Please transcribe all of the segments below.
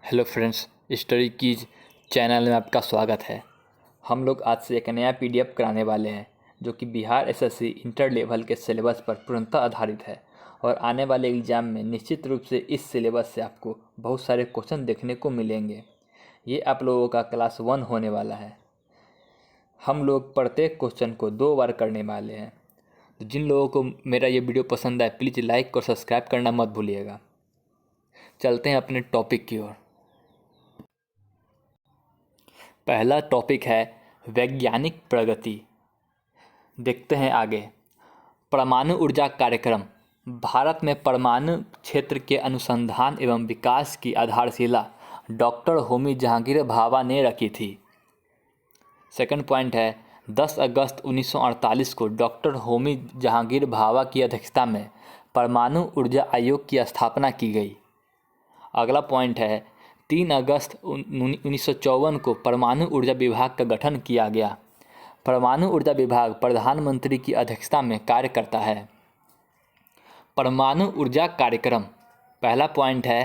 Hello friends, study keys channel में आपका स्वागत है। हम लोग आज से एक नया पीडीएफ कराने वाले हैं जो कि बिहार एसएससी इंटर लेवल के सिलेबस पर पूर्णतः आधारित है और आने वाले एग्ज़ाम में निश्चित रूप से इस सिलेबस से आपको बहुत सारे क्वेश्चन देखने को मिलेंगे। ये आप लोगों का क्लास 1 होने वाला है। हम लोग प्रत्येक क्वेश्चन को 2 बार करने वाले हैं। तो जिन लोगों को मेरा ये वीडियो पसंद आए प्लीज़ लाइक और सब्सक्राइब करना मत भूलिएगा। चलते हैं अपने टॉपिक की ओर। पहला टॉपिक है वैज्ञानिक प्रगति। देखते हैं आगे। परमाणु ऊर्जा कार्यक्रम भारत में परमाणु क्षेत्र के अनुसंधान एवं विकास की आधारशिला डॉक्टर होमी जहांगीर भाभा ने रखी थी। सेकंड पॉइंट है 10 अगस्त 1948 को डॉक्टर होमी जहांगीर भाभा की अध्यक्षता में परमाणु ऊर्जा आयोग की स्थापना की गई। अगला पॉइंट है 3 अगस्त 1954 को परमाणु ऊर्जा विभाग का गठन किया गया। परमाणु ऊर्जा विभाग प्रधानमंत्री की अध्यक्षता में कार्य करता है। परमाणु ऊर्जा कार्यक्रम पहला पॉइंट है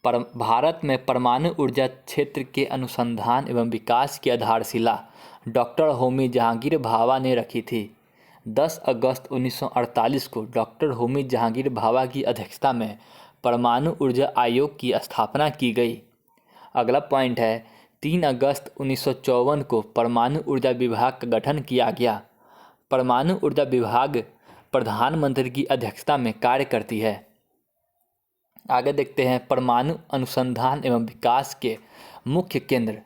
भारत में परमाणु ऊर्जा क्षेत्र के अनुसंधान एवं विकास की आधारशिला डॉक्टर होमी जहांगीर भाभा ने रखी थी। 10 अगस्त 1948 को डॉक्टर होमी जहांगीर भाभा की अध्यक्षता में परमाणु ऊर्जा आयोग की स्थापना की गई। अगला पॉइंट है 3 अगस्त 1954 को परमाणु ऊर्जा विभाग का गठन किया गया। परमाणु ऊर्जा विभाग प्रधानमंत्री की अध्यक्षता में कार्य करती है। आगे देखते हैं परमाणु अनुसंधान एवं विकास के मुख्य केंद्र।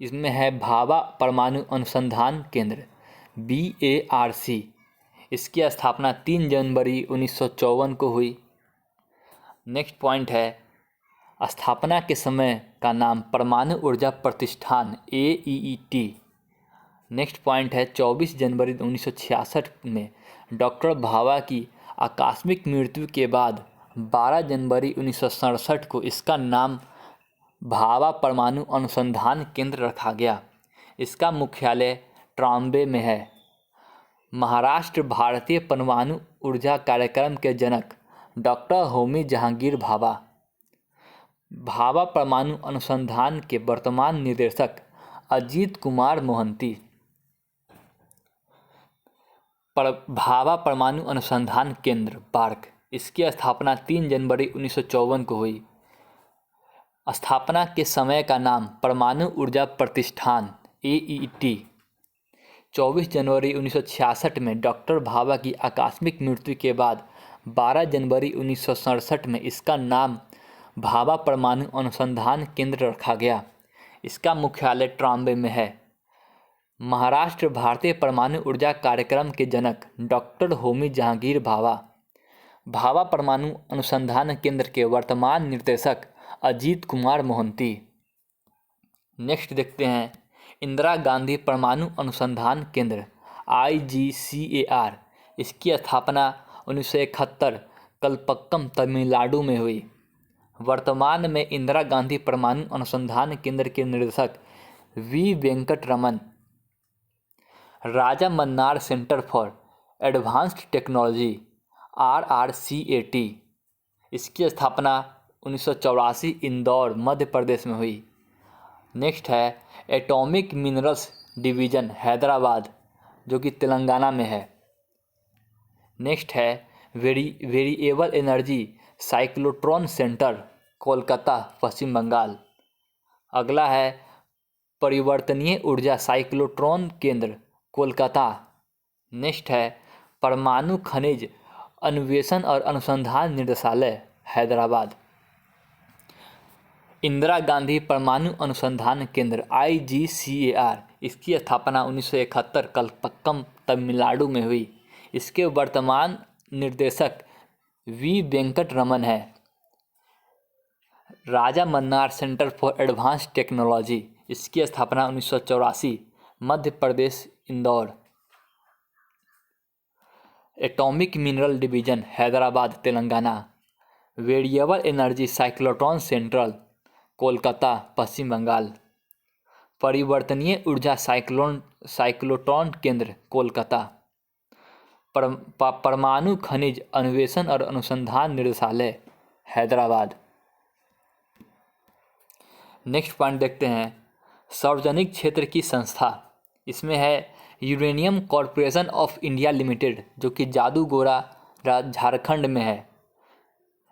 इसमें है भाभा परमाणु अनुसंधान केंद्र BARC। इसकी स्थापना 3 जनवरी 1954 को हुई। नेक्स्ट पॉइंट है स्थापना के समय का नाम परमाणु ऊर्जा प्रतिष्ठान AEET। नेक्स्ट पॉइंट है 24 जनवरी 1966 में डॉक्टर भाभा की आकस्मिक मृत्यु के बाद 12 जनवरी 1967 को इसका नाम भाभा परमाणु अनुसंधान केंद्र रखा गया। इसका मुख्यालय ट्रॉम्बे में है। महाराष्ट्र भारतीय परमाणु ऊर्जा कार्यक्रम के जनक डॉक्टर होमी जहांगीर भाभा। भाभा परमाणु अनुसंधान के वर्तमान निदेशक अजीत कुमार मोहंती। भाभा परमाणु अनुसंधान केंद्र बार्क। इसकी स्थापना 3 जनवरी 1954 को हुई। स्थापना के समय का नाम परमाणु ऊर्जा प्रतिष्ठान AET। 24 जनवरी 1966 में डॉक्टर भाभा की आकस्मिक मृत्यु के बाद 12 जनवरी 1967 में इसका नाम भाभा परमाणु अनुसंधान केंद्र रखा गया। इसका मुख्यालय ट्रॉम्बे में है। महाराष्ट्र भारतीय परमाणु ऊर्जा कार्यक्रम के जनक डॉक्टर होमी जहांगीर भाभा। भाभा परमाणु अनुसंधान केंद्र के वर्तमान निर्देशक अजीत कुमार मोहंती। नेक्स्ट देखते हैं इंदिरा गांधी परमाणु अनुसंधान केंद्र IGCAR। इसकी स्थापना 1971 कलपक्कम तमिलनाडु में हुई। वर्तमान में इंदिरा गांधी परमाणु अनुसंधान केंद्र के निदेशक V Venkataraman. Raja Mannar centre for advanced technology RRCAT। इसकी स्थापना 1984 इंदौर मध्य प्रदेश में हुई। नेक्स्ट है एटॉमिक मिनरल्स डिवीज़न हैदराबाद जो कि तेलंगाना में है। नेक्स्ट है variable energy cyclotron centre Kolkata Paschim Bangal. अगला है परिवर्तनीय ऊर्जा साइक्लोट्रॉन केंद्र कोलकाता। नेक्स्ट है परमाणु खनिज अन्वेषण और अनुसंधान निदेशालय हैदराबाद। इंदिरा गांधी परमाणु अनुसंधान केंद्र IGCAR। इसकी स्थापना 1971 कलपक्कम तमिलनाडु में हुई। इसके वर्तमान निर्देशक V वेंकटरमन है। Raja Mannar centre for advanced technology. इसकी स्थापना 1984 Madhya Pradesh Indore. Atomic mineral division Hyderabad Telangana. Variable energy cyclotron central Kolkata Paschim Bangal. परिवर्तनीय ऊर्जा साइक्लोट्रॉन केंद्र कोलकाता। परमाणु खनिज अन्वेषण और अनुसंधान निदेशालय हैदराबाद। नेक्स्ट पॉइंट देखते हैं, सार्वजनिक क्षेत्र की संस्था। इसमें है uranium corporation of India limited, जो कि जादूगोड़ा झारखंड में है।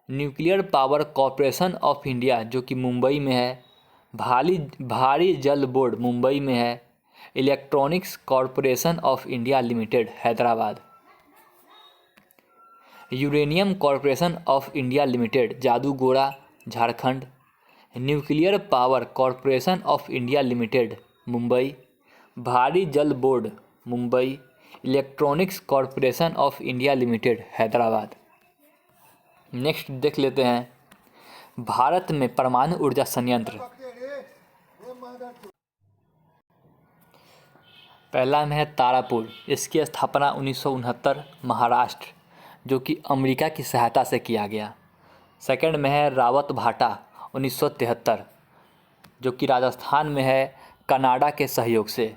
Nuclear power corporation of India, जो कि मुंबई में है। भारी जल बोर्ड मुंबई में है। Electronics corporation of India limited Hyderabad. Uranium corporation of India limited Jaduguda Jharkhand. Nuclear power corporation of India limited Mumbai. भारी जल board Mumbai. Electronics corporation of India limited Hyderabad. Next देख लेते हैं, भारत में परमाणु ऊर्जा संयंत्र। पहला में है तारापुर, इसकी स्थापना 1969 महाराष्ट्र, जो कि अमेरिका की सहायता से किया गया। सेकंड में है रावत भाटा 1973, जो कि राजस्थान में है कनाडा के सहयोग से।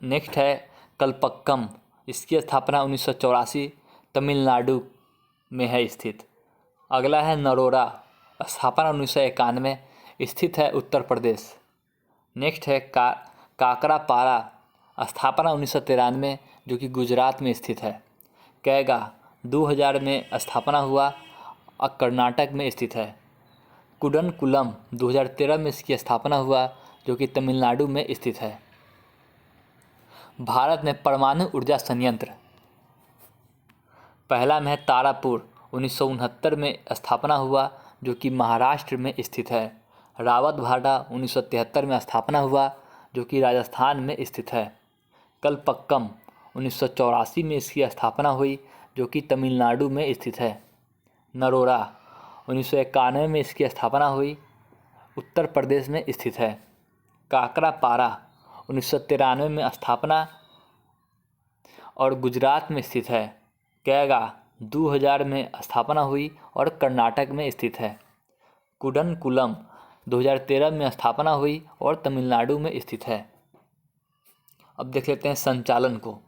नेक्स्ट है कलपक्कम, इसकी स्थापना 1984 तमिलनाडु में है स्थित। अगला है नरोरा, स्थापना 1991, स्थित है उत्तर प्रदेश। नेक्स्ट है काकरापारा, स्थापना 1993, जो कि गुजरात में स्थित है। कैगा 2000 में स्थापना हुआ और कर्नाटक में स्थित है। कुडनकुलम 2013 में इसकी स्थापना हुआ, जो कि तमिलनाडु में स्थित है। भारत में परमाणु ऊर्जा संयंत्र। पहला में है तारापुर, 1969 में स्थापना हुआ, जो कि महाराष्ट्र में स्थित है। रावत भाटा 1973 में स्थापना हुआ, जो कि राजस्थान में स्थित है। कलपक्कम 1984 में इसकी स्थापना हुई, जो कि तमिलनाडु में स्थित है। नरोरा 1991 में इसकी स्थापना हुई, उत्तर प्रदेश में स्थित है। काकरापारा 1993 में स्थापना और गुजरात में स्थित है। कैगा 2000 में स्थापना हुई और कर्नाटक में स्थित है। कुडनकुलम 2013 में स्थापना हुई और तमिलनाडु में स्थित है। अब देख लेते हैं संचालन को।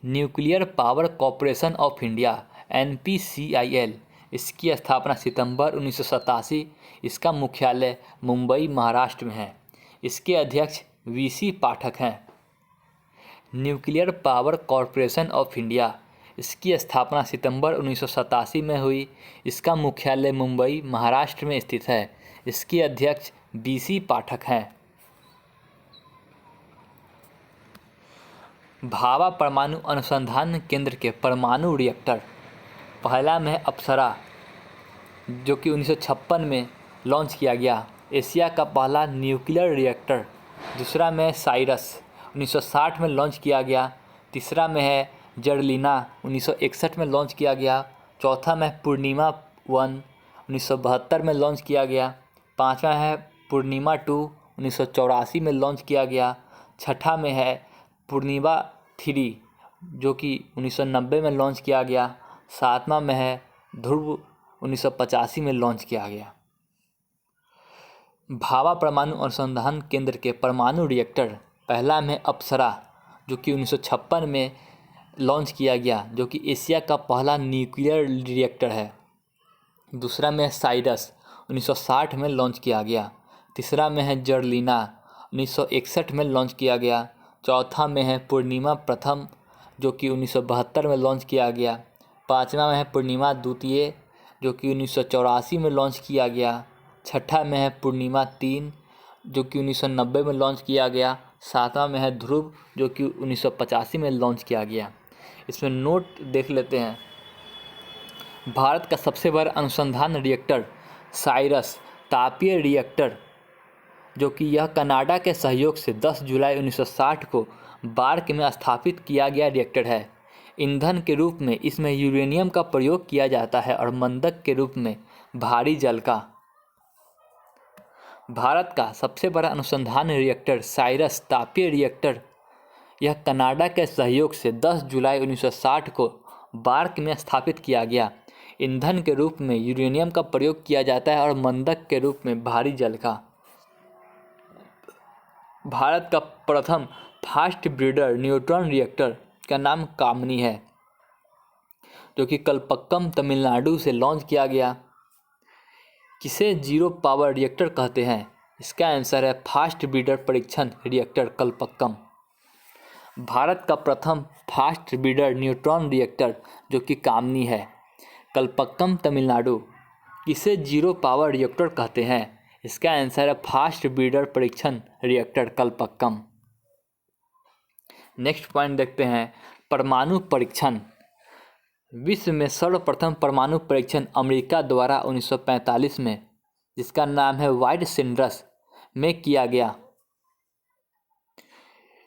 Nuclear power corporation of India NPCIL, इसकी स्थापना सितंबर 1987, इसका मुख्यालय मुंबई महाराष्ट्र में है। इसके अध्यक्ष VC पाठक हैं। Nuclear power corporation of India, इसकी स्थापना सितंबर 1987 में हुई। इसका मुख्यालय मुंबई महाराष्ट्र में स्थित है। इसके अध्यक्ष BC पाठक हैं। भाभा परमाणु अनुसंधान केंद्र के परमाणु रिएक्टर। पहला में अप्सरा, जो कि 1956 में लॉन्च किया गया, एशिया का पहला न्यूक्लियर रिएक्टर। दूसरा में साइरस 1960 में लॉन्च किया गया। तीसरा में है जर्लिना 1961 में लॉन्च किया गया। चौथा में पूर्णिमा 1 1972 में लॉन्च किया गया। पाँचवा है पूर्णिमा 2 1984 में लॉन्च किया गया। छठा में है पूर्णिमा 3, जो कि 1990 में लॉन्च किया गया। सातवां में है ध्रुव 1985 में लॉन्च किया गया। भाभा परमाणु अनुसंधान केंद्र के परमाणु रिएक्टर। पहला में अप्सरा, जो कि 1956 में लॉन्च किया गया, जो कि एशिया का पहला न्यूक्लियर रिएक्टर है। दूसरा में साइरस 1960 में लॉन्च किया गया। तीसरा में है जर्लिना 1961 में लॉन्च किया गया। चौथा में है पूर्णिमा प्रथम, जो कि 1972 में लॉन्च किया गया। पाँचवा में है पूर्णिमा द्वितीय, जो कि 1984 में लॉन्च किया गया। छठा में है पूर्णिमा 3, जो कि 1990 में लॉन्च किया गया। सातवां में है ध्रुव, जो कि 1985 में लॉन्च किया गया। इसमें नोट देख लेते हैं। भारत का सबसे बड़ा अनुसंधान रिएक्टर साइरस तापीय रिएक्टर, जो कि यह कनाडा के सहयोग से 10 जुलाई 1960 को बार्क में स्थापित किया गया रिएक्टर है। ईंधन के रूप में इसमें यूरेनियम का प्रयोग किया जाता है और मंदक के रूप में भारी जल का। भारत का सबसे बड़ा अनुसंधान रिएक्टर साइरस तापीय रिएक्टर, यह कनाडा के सहयोग से 10 जुलाई 1960 को बार्क में स्थापित किया गया। ईंधन के रूप में यूरेनियम का प्रयोग किया जाता है और मंदक के रूप में भारी जल का। भारत का प्रथम फास्ट ब्रीडर न्यूट्रॉन रिएक्टर का नाम कामनी है, जो कि कलपक्कम तमिलनाडु से लॉन्च किया गया। किसे जीरो पावर रिएक्टर कहते हैं? इसका आंसर है फास्ट ब्रीडर परीक्षण रिएक्टर कल्पक्कम। भारत का प्रथम फास्ट ब्रीडर न्यूट्रॉन रिएक्टर जो कि कामनी है, कल्पक्कम तमिलनाडु। किसे जीरो पावर रिएक्टर कहते हैं? इसका आंसर है फास्ट ब्रीडर परीक्षण रिएक्टर कल्पक्कम। नेक्स्ट पॉइंट देखते हैं, परमाणु परीक्षण। विश्व में सर्वप्रथम परमाणु परीक्षण अमेरिका द्वारा 1945 में, जिसका नाम है वाइट सिंडर्स, में किया गया।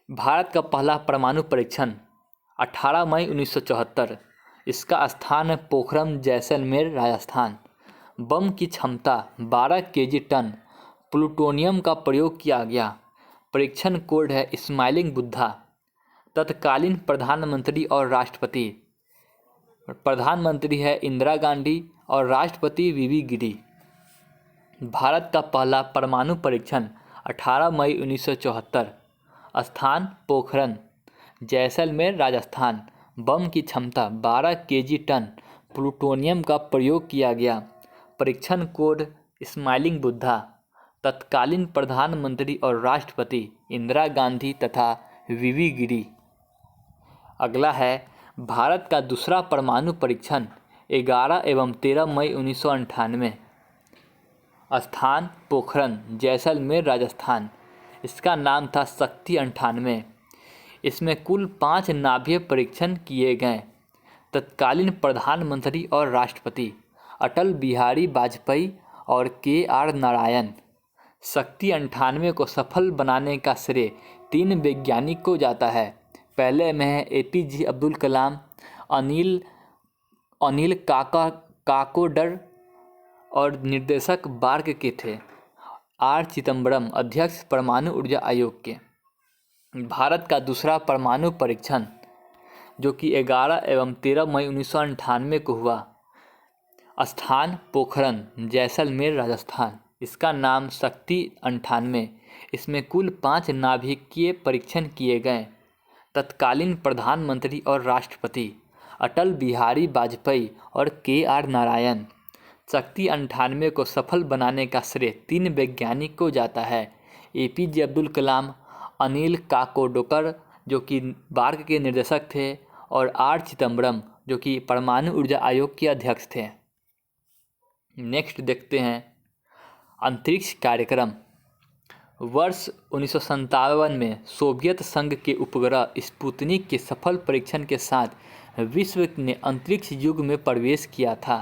भारत का पहला परमाणु परीक्षण 18 मई 1974। इसका स्थान है पोखरम, जैसलमेर, राजस्थान। बम की क्षमता 12 केजी टन प्लूटोनियम का प्रयोग किया गया। परीक्षण कोड है स्माइलिंग बुद्धा। तत्कालीन प्रधानमंत्री और राष्ट्रपति, प्रधानमंत्री है इंदिरा गांधी और राष्ट्रपति वीवी गिरी। भारत का पहला परमाणु परीक्षण 18 मई 1974। स्थान पोखरन, जैसलमेर, राजस्थान। बम की क्षमता 12 केजी टन प्लूटोनियम का प्रयोग किया गया। परीक्षण कोड स्माइलिंग बुद्धा। तत्कालीन प्रधानमंत्री और राष्ट्रपति इंदिरा गांधी तथा वीवी गिरी। अगला है भारत का दूसरा परमाणु परीक्षण 11 एवं 13 मई 1998। स्थान पोखरन, जैसलमेर, राजस्थान। इसका नाम था शक्ति 98। इसमें कुल 5 नाभीय परीक्षण किए गए। तत्कालीन प्रधानमंत्री और राष्ट्रपति अटल बिहारी वाजपेयी और KR नारायण। शक्ति 98 को सफल बनाने का श्रेय 3 वैज्ञानिक को जाता है। पहले में है APJ अब्दुल कलाम, अनिल काकोडकर और निर्देशक बार्क के थे। R चिदम्बरम अध्यक्ष परमाणु ऊर्जा आयोग के। भारत का दूसरा परमाणु परीक्षण जो कि 11 एवं 13 मई 1998 को हुआ। स्थान पोखरन, जैसलमेर, राजस्थान। इसका नाम शक्ति 98। इसमें कुल 5 नाभिकीय परीक्षण किए गए। तत्कालीन प्रधानमंत्री और राष्ट्रपति अटल बिहारी वाजपेयी और KR नारायण। शक्ति 98 को सफल बनाने का श्रेय 3 वैज्ञानिक को जाता है। APJ अब्दुल कलाम, अनिल काकोडकर जो कि बार्क के निर्देशक थे, और R चिदम्बरम जो कि परमाणु ऊर्जा आयोग के अध्यक्ष थे। नेक्स्ट देखते हैं अंतरिक्ष कार्यक्रम। वर्ष 1957 में सोवियत संघ के उपग्रह स्पुतनिक के सफल परीक्षण के साथ विश्व ने अंतरिक्ष युग में प्रवेश किया था।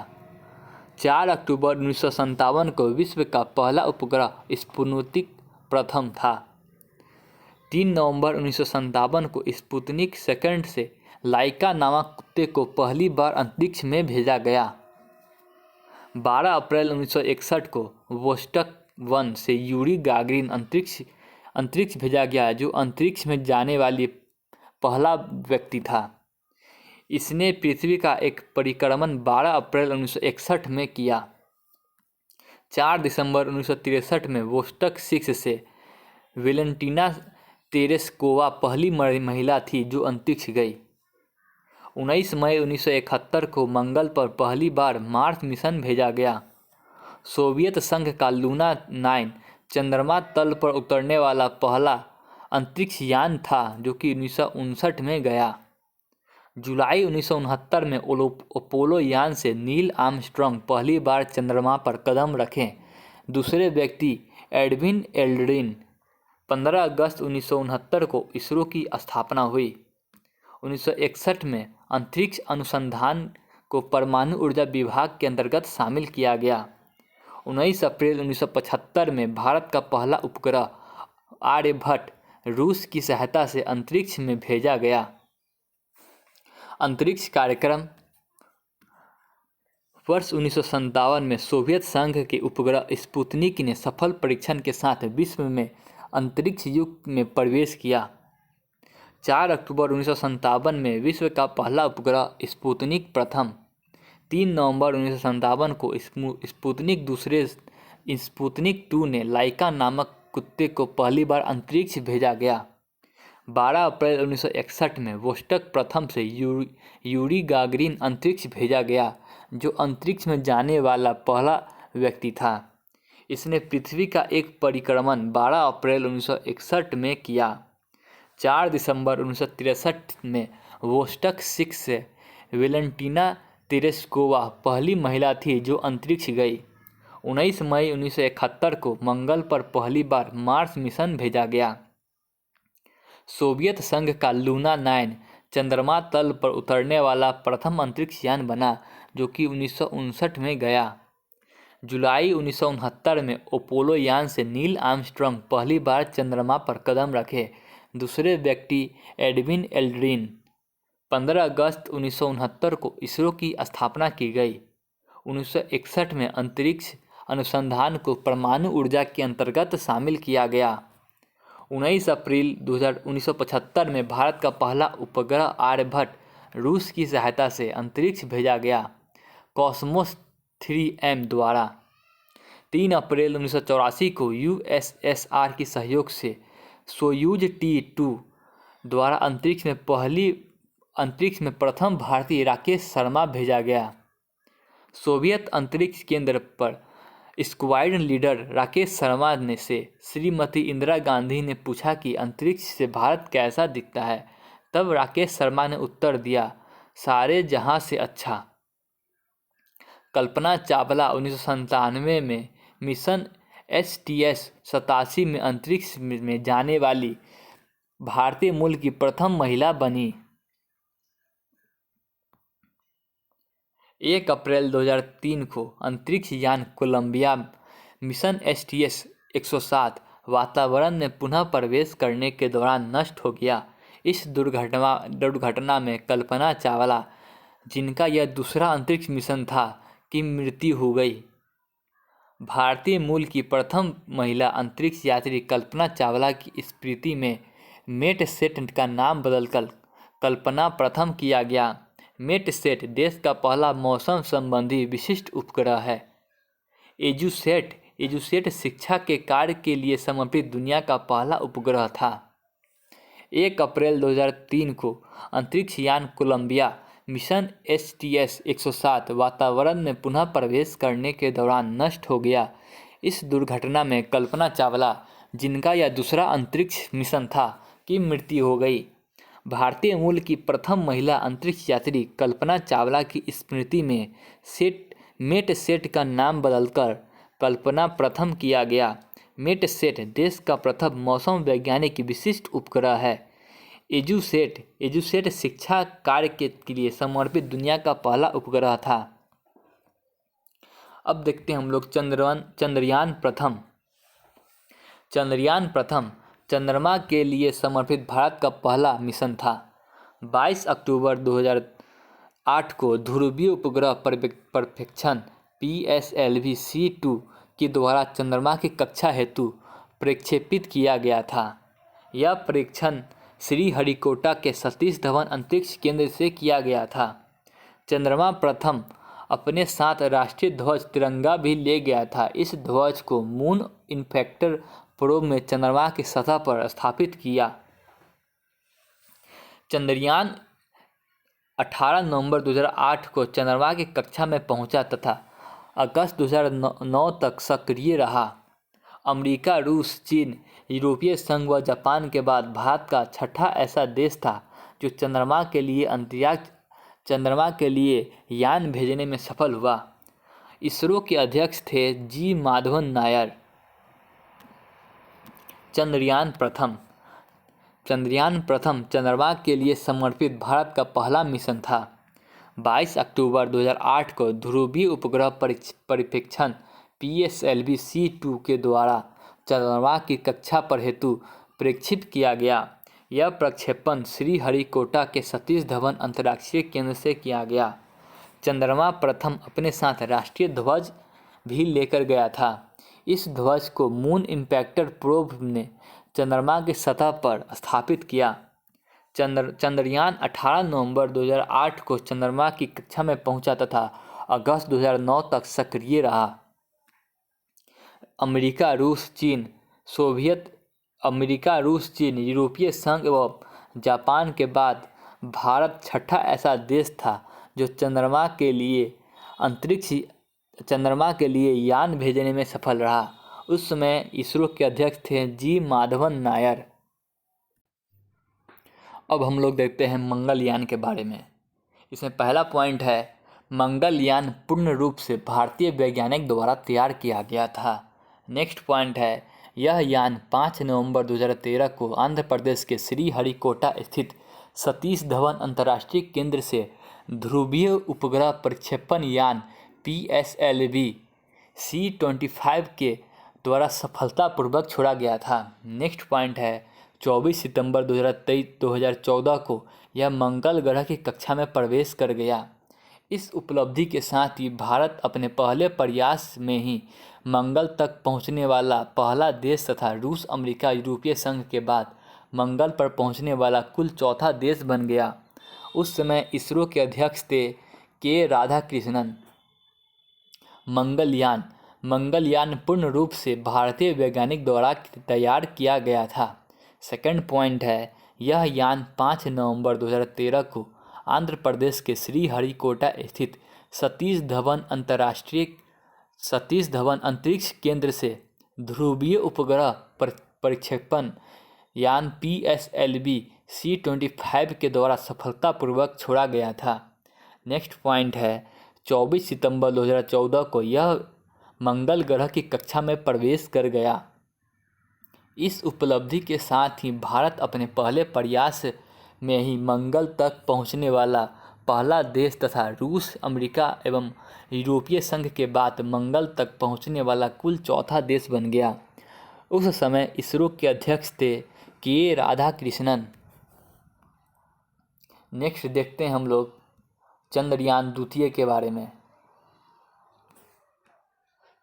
4 अक्टूबर 1957 को विश्व का पहला उपग्रह स्पुतनिक प्रथम था। 3 नवंबर 1957 को स्पुतनिक सेकंड से लाइका नामक कुत्ते को पहली बार अंतरिक्ष में भेजा गया। 12 अप्रैल 1961 को वोस्टॉक 1 से यूरी गागरिन अंतरिक्ष भेजा गया, जो अंतरिक्ष में जाने वाली पहला व्यक्ति था। इसने पृथ्वी का एक परिक्रमण 12 अप्रैल 1961 में किया। 4 दिसंबर 1963 में वोस्टॉक 6 से वेलेंटीना तेरेस्कोवा पहली महिला थी जो अंतरिक्ष गई। 19 मई 1971 को मंगल पर पहली बार मार्स मिशन भेजा गया। सोवियत संघ का लूना 9 चंद्रमा तल पर उतरने वाला पहला अंतरिक्ष यान था जो कि 1959 में गया। जुलाई 1969 में अपोलो यान से नील आर्मस्ट्रांग पहली बार चंद्रमा पर कदम रखे। दूसरे व्यक्ति एडविन एल्ड्रिन। 15 अगस्त 1969 को इसरो की स्थापना हुई। 1961 में अंतरिक्ष अनुसंधान को परमाणु ऊर्जा विभाग के अंतर्गत शामिल किया गया। 19 अप्रैल 1975 में भारत का पहला उपग्रह आर्यभट्ट रूस की सहायता से अंतरिक्ष में भेजा गया। अंतरिक्ष कार्यक्रम। वर्ष 1957 में सोवियत संघ के उपग्रह स्पुतनिक ने सफल परीक्षण के साथ विश्व में अंतरिक्ष युग में प्रवेश किया। 4 अक्टूबर 1957 में विश्व का पहला उपग्रह स्पुतनिक प्रथम। 3 नवंबर 1957 को स्पुतनिक दूसरे स्पुतनिक 2 ने लाइका नामक कुत्ते को पहली बार अंतरिक्ष भेजा गया। 12 अप्रैल 1961 में वोस्टॉक प्रथम से यूरी गागरिन अंतरिक्ष भेजा गया, जो अंतरिक्ष में जाने वाला पहला व्यक्ति था। इसने पृथ्वी का एक परिक्रमण 12 अप्रैल 1961 में किया। 4 दिसंबर 1963 में वोस्टक 6 से वेलेंटीना तेरेस्कोवा पहली महिला थी जो अंतरिक्ष गई। 19 मई 1971 को मंगल पर पहली बार मार्स मिशन भेजा गया। सोवियत संघ का लूना 9 चंद्रमा तल पर उतरने वाला प्रथम अंतरिक्ष यान बना, जो कि 1959 में गया। जुलाई 1969 में अपोलो यान से नील आर्मस्ट्रांग पहली बार चंद्रमा पर कदम रखे। दूसरे व्यक्ति एडविन एल्ड्रिन। 15 अगस्त 1969 को इसरो की स्थापना की गई। 1961 में अंतरिक्ष अनुसंधान को परमाणु ऊर्जा के अंतर्गत शामिल किया गया। 19 अप्रैल 1975 में भारत का पहला उपग्रह आर्यभट्ट रूस की सहायता से अंतरिक्ष भेजा गया कॉस्मोस 3M द्वारा। 3 अप्रैल 1984 को USSR की सहयोग से सोयूज T2 द्वारा अंतरिक्ष में प्रथम भारतीय राकेश शर्मा भेजा गया। सोवियत अंतरिक्ष केंद्र पर स्क्वाड्रन लीडर राकेश शर्मा ने से श्रीमती इंदिरा गांधी ने पूछा कि अंतरिक्ष से भारत कैसा दिखता है। तब राकेश शर्मा ने उत्तर दिया, सारे जहां से अच्छा। कल्पना चावला 1997 में मिशन STS-87 में अंतरिक्ष में जाने वाली भारतीय मूल की प्रथम महिला बनी। 1 अप्रैल 2003 को अंतरिक्ष यान कोलंबिया मिशन STS-107 वातावरण में पुनः प्रवेश करने के दौरान नष्ट हो गया। इस दुर्घटना में कल्पना चावला, जिनका यह दूसरा अंतरिक्ष मिशन था, की मृत्यु हो गई। भारतीय मूल की प्रथम महिला अंतरिक्ष यात्री कल्पना चावला की स्मृति में मेटसेट का नाम बदलकर कल्पना प्रथम किया गया। मेटसेट देश का पहला मौसम संबंधी विशिष्ट उपग्रह है। एजुसेट शिक्षा के कार्य के लिए समर्पित दुनिया का पहला उपग्रह था। 1 अप्रैल 2003 को अंतरिक्ष यान कोलंबिया मिशन STS-107 वातावरण में पुनः प्रवेश करने के दौरान नष्ट हो गया। इस दुर्घटना में कल्पना चावला, जिनका यह दूसरा अंतरिक्ष मिशन था, की मृत्यु हो गई। भारतीय मूल की प्रथम महिला अंतरिक्ष यात्री कल्पना चावला की स्मृति में मेटसेट का नाम बदलकर कल्पना प्रथम किया गया। मेटसेट देश का प्रथम मौसम वैज्ञानिक विशिष्ट उपग्रह है। एजुसेट शिक्षा कार्य के लिए समर्पित दुनिया का पहला उपग्रह था। अब देखते हैं हम लोग चंद्रयान प्रथम चंद्रमा के लिए समर्पित भारत का पहला मिशन था। 22 अक्टूबर 2008 को ध्रुवीय उपग्रह पर्यवेक्षण PSLV-C2 के द्वारा चंद्रमा की कक्षा हेतु प्रक्षेपित किया गया था। यह परीक्षण श्रीहरिकोटा के सतीश धवन अंतरिक्ष केंद्र से किया गया था। चंद्रमा प्रथम अपने साथ राष्ट्रीय ध्वज तिरंगा भी ले गया था। इस ध्वज को मून इम्पैक्टर प्रोब में चंद्रमा की सतह पर स्थापित किया। चंद्रयान 18 नवंबर 2008 को चंद्रमा की कक्षा में पहुंचा तथा अगस्त 2009 तक सक्रिय रहा। अमेरिका, रूस, चीन, यूरोपीय संघ व जापान के बाद भारत का छठा ऐसा देश था जो चंद्रमा के लिए यान भेजने में सफल हुआ। इसरो के अध्यक्ष थे जी माधवन नायर। चंद्रयान प्रथम चंद्रमा के लिए समर्पित भारत का पहला मिशन था। 22 अक्टूबर 2008 को ध्रुवीय उपग्रह पर्यवेक्षण PSLV-C2 के द्वारा चंद्रमा की कक्षा पर हेतु प्रक्षेपित किया गया। यह प्रक्षेपण श्रीहरिकोटा के सतीश धवन अंतर्राष्ट्रीय केंद्र से किया गया। चंद्रमा प्रथम अपने साथ राष्ट्रीय ध्वज भी लेकर गया था। इस ध्वज को मून इम्पैक्टर प्रोब ने चंद्रमा की सतह पर स्थापित किया। चंद्रयान 18 नवंबर 2008 को चंद्रमा की कक्षा में पहुंचा तथा अगस्त 2009 तक सक्रिय रहा। अमेरिका, रूस, चीन, यूरोपीय संघ एवं जापान के बाद भारत छठा ऐसा देश था जो चंद्रमा के लिए चंद्रमा के लिए यान भेजने में सफल रहा। उस समय इसरो के अध्यक्ष थे जी माधवन नायर। अब हम लोग देखते हैं मंगलयान के बारे में। इसमें पहला पॉइंट है, मंगलयान पूर्ण रूप से भारतीय वैज्ञानिक द्वारा तैयार किया गया था। नेक्स्ट पॉइंट है, यह यान 5 नवंबर 2013 को आंध्र प्रदेश के श्रीहरिकोटा स्थित सतीश धवन अंतर्राष्ट्रीय केंद्र से ध्रुवीय उपग्रह प्रक्षेपण यान PSLV C-25 के द्वारा सफलतापूर्वक छोड़ा गया था। नेक्स्ट पॉइंट है, 24 सितंबर 2014 को यह मंगल ग्रह की कक्षा में प्रवेश कर गया। इस उपलब्धि के साथ ही भारत अपने पहले प्रयास में ही मंगल तक पहुंचने वाला पहला देश तथा रूस, अमेरिका, यूरोपीय संघ के बाद मंगल पर पहुंचने वाला कुल चौथा देश बन गया। उस समय इसरो के अध्यक्ष थे के राधाकृष्णन। मंगलयान पूर्ण रूप से भारतीय वैज्ञानिक द्वारा तैयार किया गया था। सेकंड पॉइंट है, यह यान 5 नवंबर 2013 को आंध्र प्रदेश के श्रीहरिकोटा स्थित सतीश धवन अंतरिक्ष केंद्र से ध्रुवीय उपग्रह प्रक्षेपण यान PSLV C-25 के द्वारा सफलतापूर्वक छोड़ा गया था। नेक्स्ट पॉइंट है, 24 सितंबर 2014 को यह मंगल ग्रह की कक्षा में प्रवेश कर गया। इस उपलब्धि के साथ ही भारत अपने पहले प्रयास में ही मंगल तक पहुंचने वाला पहला देश तथा रूस, अमेरिका एवं यूरोपीय संघ के बाद मंगल तक पहुंचने वाला कुल चौथा देश बन गया। उस समय इसरो के अध्यक्ष थे के राधाकृष्णन। नेक्स्ट देखते हैं हम लोग चंद्रयान द्वितीय के बारे में।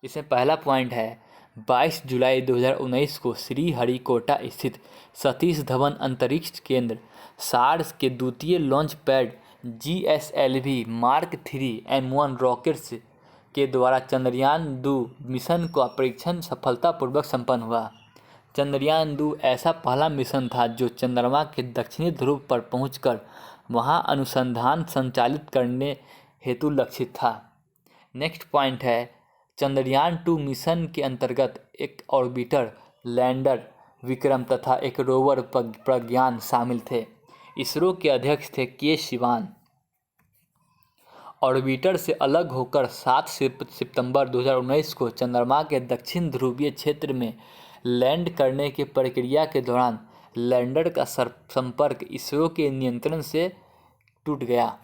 इसमें पहला पॉइंट है, 22 जुलाई 2019 को श्रीहरिकोटा स्थित सतीश धवन अंतरिक्ष केंद्र सार्स के द्वितीय launch pad GSLV Mark 3 M1 rockets के द्वारा चंद्रयान-2 मिशन का परीक्षण सफलतापूर्वक संपन्न हुआ। चंद्रयान-2 ऐसा पहला मिशन था जो चंद्रमा के दक्षिणी ध्रुव पर पहुंचकर वहां अनुसंधान संचालित करने हेतु लक्षित था। नेक्स्ट पॉइंट है, चंद्रयान-2 मिशन के अंतर्गत एक ऑर्बिटर, लैंडर विक्रम तथा एक रोवर प्रज्ञान शामिल थे। इसरो के अध्यक्ष थे के शिवान। ऑर्बिटर से अलग होकर 7 सितंबर 2019 को चंद्रमा के दक्षिण ध्रुवीय क्षेत्र में लैंड करने की प्रक्रिया के दौरान लैंडर का संपर्क इसरो के नियंत्रण से टूट गया।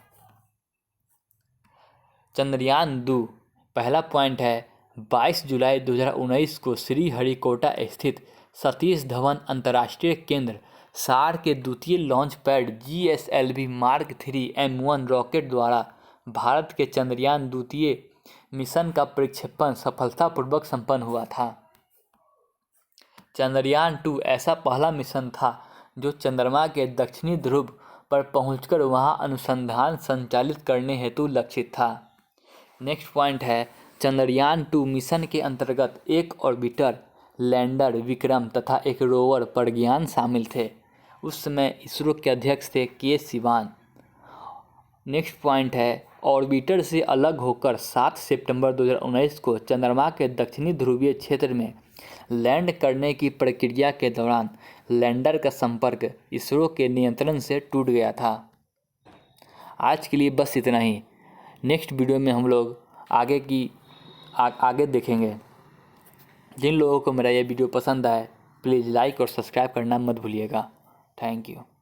चंद्रयान-2 पहला पॉइंट है, 22 जुलाई 2019 को श्रीहरिकोटा स्थित सतीश धवन अंतर्राष्ट्रीय केंद्र सार के द्वितीय launch pad GSLV Mark 3 M1 rocket द्वारा भारत के चंद्रयान द्वितीय मिशन का प्रक्षेपण सफलतापूर्वक संपन्न हुआ था। चंद्रयान-2 ऐसा पहला मिशन था जो चंद्रमा के दक्षिणी ध्रुव पर पहुंचकर वहां अनुसंधान संचालित करने हेतु लक्षित था। नेक्स्ट पॉइंट है, चंद्रयान-2 मिशन के अंतर्गत एक ऑर्बिटर, लैंडर विक्रम तथा एक रोवर प्रज्ञान शामिल थे। उस समय इसरो के अध्यक्ष थे के शिवान। नेक्स्ट पॉइंट है, ऑर्बिटर से अलग होकर 7 सितंबर 2019 को चंद्रमा के दक्षिणी ध्रुवीय क्षेत्र में लैंड करने की प्रक्रिया के दौरान लैंडर का संपर्क इसरो के नियंत्रण से टूट गया था। आज के लिए बस इतना ही। नेक्स्ट वीडियो में हम लोग आगे देखेंगे। जिन लोगों को मेरा ये वीडियो पसंद आए प्लीज़ लाइक और सब्सक्राइब करना मत भूलिएगा। Thank you.